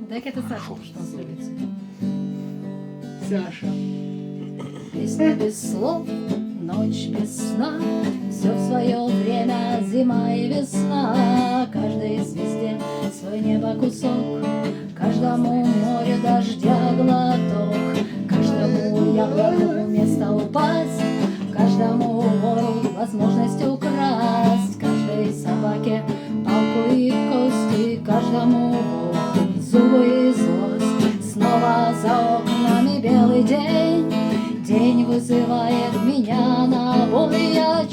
Дай-ка это Саша, что он любит. Саша. Песня без слов, ночь без сна, все в свое время, зима и весна. Каждой звезде свой небо кусок, каждому морю дождя глоток, каждому яблоку место упасть, каждому вору возможность украсть, каждой собаке палку и кости, каждому волку зубы и злость. Снова за окнами белый день, день вызывает меня на бой. Я